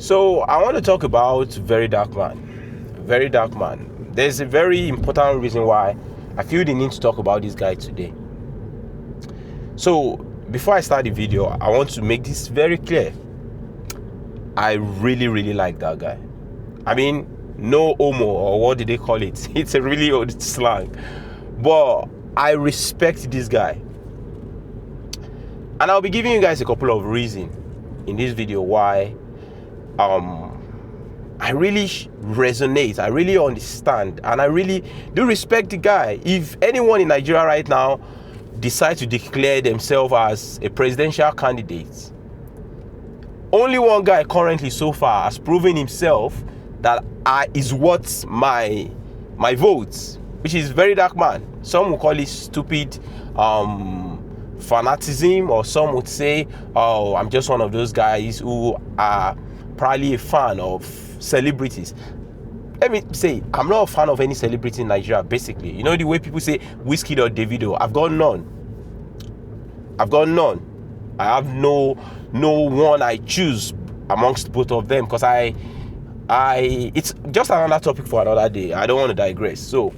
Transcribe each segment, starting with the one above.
So I want to talk about Verydarkman. There's a very important reason why I feel the need to talk about this guy today. So before I start the video, I want to make this very clear. I really like that guy. I mean, no homo, or what do they call it? It's a really old slang. But I respect this guy. And I'll be giving you guys a couple of reasons in this video why I really resonate, I really understand, and I really do respect the guy. If anyone in Nigeria right now decides to declare themselves as a presidential candidate, only one guy currently so far has proven himself that is worth my votes, which is Verydarkman. Some will call it stupid fanaticism, or some would say, oh, I'm just one of those guys who are probably a fan of celebrities. Let me say, I'm not a fan of any celebrity in Nigeria, basically. You know the way people say Whiskey or Davido? I've got none. I have no one I choose amongst both of them, because it's just another topic for another day. I don't want to digress. So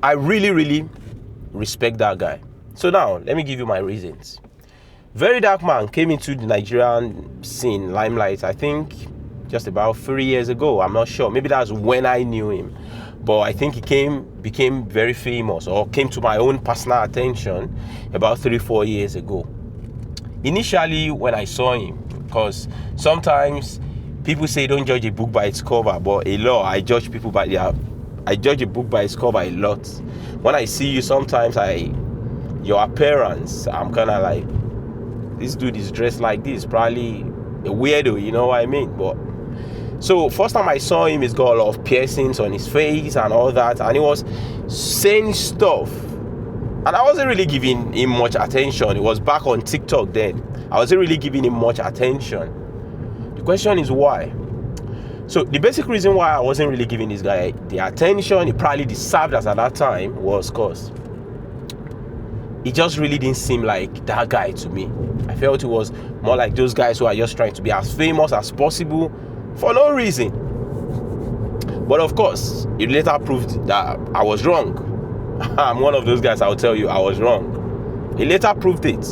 I really respect that guy. So now let me give you my reasons. Verydarkman came into the Nigerian scene limelight, I think, just about 3 years ago. I'm not sure. Maybe that's when I knew him. But I think he became very famous, or came to my own personal attention about 3-4 years ago. Initially, when I saw him, because sometimes people say don't judge a book by its cover, but I judge a book by its cover a lot. When I see you, sometimes your appearance, I'm kind of like, this dude is dressed like this, probably a weirdo, you know what I mean? But so first time I saw him, he's got a lot of piercings on his face and all that, and he was saying stuff, and I wasn't really giving him much attention. It was back on TikTok then. I wasn't really giving him much attention. The question is why? So the basic reason why I wasn't really giving this guy the attention he probably deserved at that time was because it just really didn't seem like that guy to me. I felt it was more like those guys who are just trying to be as famous as possible for no reason. But of course, it later proved that I was wrong. I'm one of those guys, I'll tell you, I was wrong. It later proved it.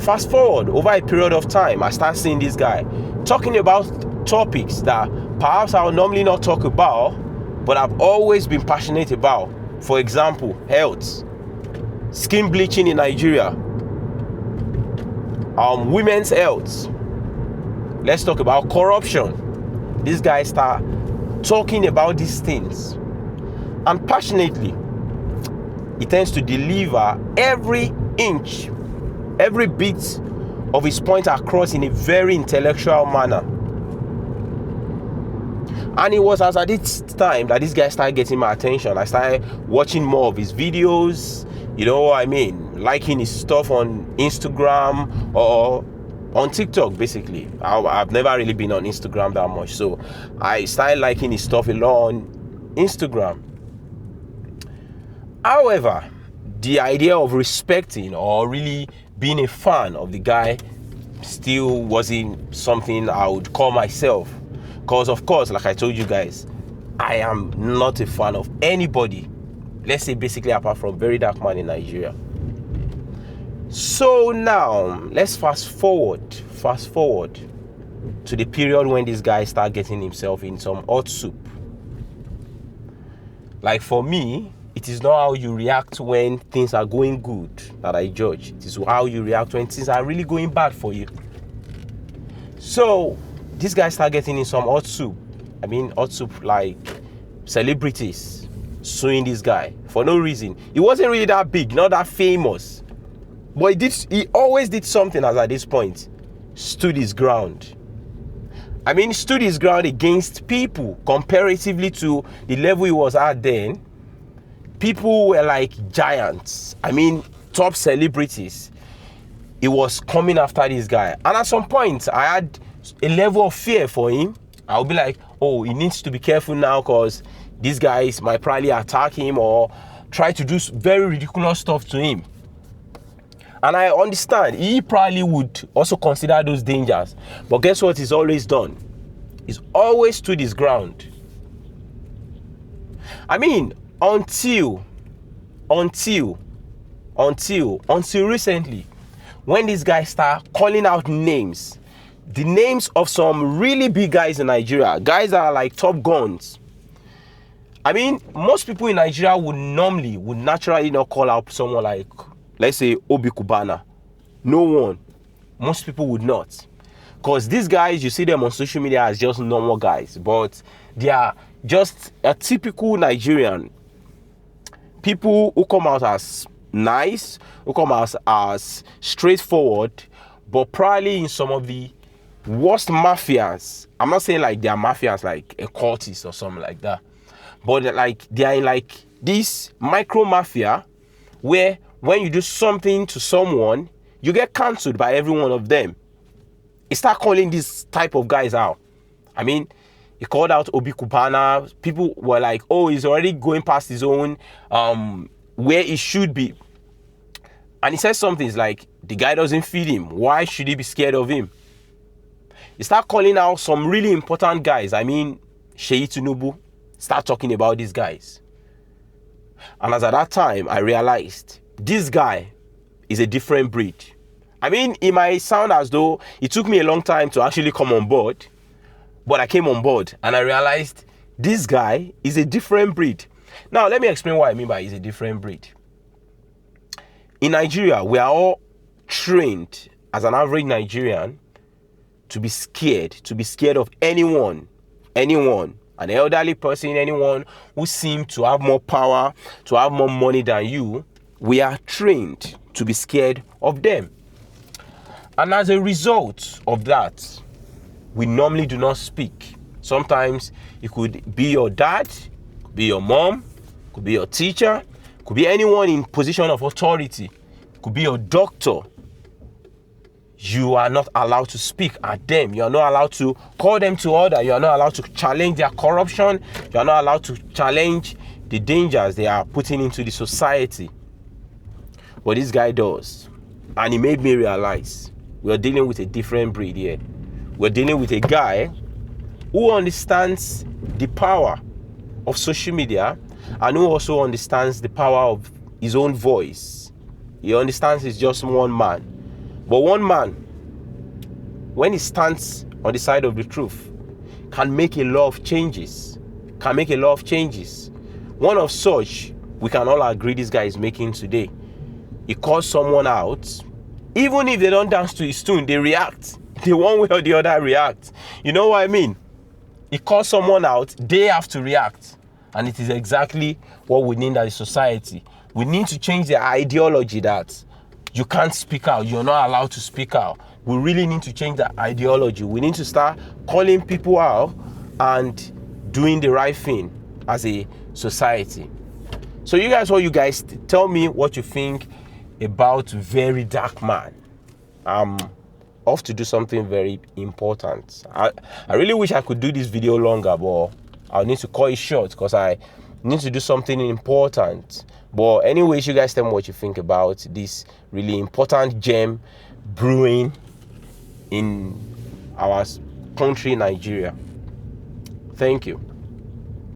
Fast forward, over a period of time, I start seeing this guy talking about topics that perhaps I'll normally not talk about, but I've always been passionate about. For example, health, skin bleaching in Nigeria, women's health. Let's talk about corruption. This guy start talking about these things, and passionately he tends to deliver every inch, every bit of his point across in a very intellectual manner. And it was as at this time that this guy started getting my attention. I started watching more of his videos, you know what I mean, liking his stuff on Instagram or on TikTok, basically. I've never really been on Instagram that much, so I started liking his stuff a lot on Instagram. However, the idea of respecting or really being a fan of the guy still wasn't something I would call myself, because of course, like I told you guys, I am not a fan of anybody, let's say basically apart from Verydarkman in Nigeria. So now let's fast forward to the period when this guy started getting himself in some hot soup. Like for me, it is not how you react when things are going good that I judge. It is how you react when things are really going bad for you. So this guy started getting in some hot soup. I mean hot soup, like celebrities suing this guy for no reason. He wasn't really that big, not that famous, but he always did something as at this point. Stood his ground. I mean, stood his ground against people comparatively to the level he was at then. People were like giants. I mean, top celebrities. He was coming after this guy. And at some point, I had a level of fear for him. I'll be like, oh, he needs to be careful now, because these guys might probably attack him or try to do very ridiculous stuff to him. And I understand he probably would also consider those dangers. But guess what he's always done? He's always stood his ground. I mean, until recently, when these guys start calling out names, the names of some really big guys in Nigeria, guys that are like top guns. I mean, most people in Nigeria would naturally not call out someone like, let's say, Obi Kubana. No one. Most people would not. Because these guys, you see them on social media as just normal guys, but they are just a typical Nigerian. People who come out as nice, who come out as straightforward, but probably in some of the worst mafias. I'm not saying like they are mafias like a cultist or something like that, but like they are in like this micro mafia where when you do something to someone, you get cancelled by every one of them. He start calling these type of guys out. I mean, he called out Obi Kubana. People were like, oh, he's already going past his own where he should be. And he says something like, the guy doesn't feed him. Why should he be scared of him? He start calling out some really important guys. I mean, Sheyi Tinubu. Start talking about these guys. And as at that time, I realized this guy is a different breed. I mean, it might sound as though it took me a long time to actually come on board, but I came on board and I realized this guy is a different breed. Now, let me explain what I mean by he's a different breed. In Nigeria, we are all trained as an average Nigerian to be scared of anyone, an elderly person, anyone who seems to have more power, to have more money than you. We are trained to be scared of them. And as a result of that, we normally do not speak. Sometimes it could be your dad, could be your mom, could be your teacher, could be anyone in position of authority, could be your doctor. You are not allowed to speak at them. You are not allowed to call them to order. You are not allowed to challenge their corruption. You are not allowed to challenge the dangers they are putting into the society. But this guy does. And he made me realize we are dealing with a different breed here. We're dealing with a guy who understands the power of social media and who also understands the power of his own voice. He understands he's just one man. But one man, when he stands on the side of the truth, can make a lot of changes. One of such, we can all agree this guy is making today. He calls someone out. Even if they don't dance to his tune, they react. They one way or the other react. You know what I mean? He calls someone out, they have to react. And it is exactly what we need as a society. We need to change the ideology that you can't speak out. You're not allowed to speak out. We really need to change the ideology. We need to start calling people out and doing the right thing as a society. So you guys tell me what you think about Verydarkman. I'm off to do something very important. I really wish I could do this video longer, but I'll need to cut it short because I need to do something important. But anyways, you guys tell me what you think about this really important gem brewing in our country, Nigeria. Thank you.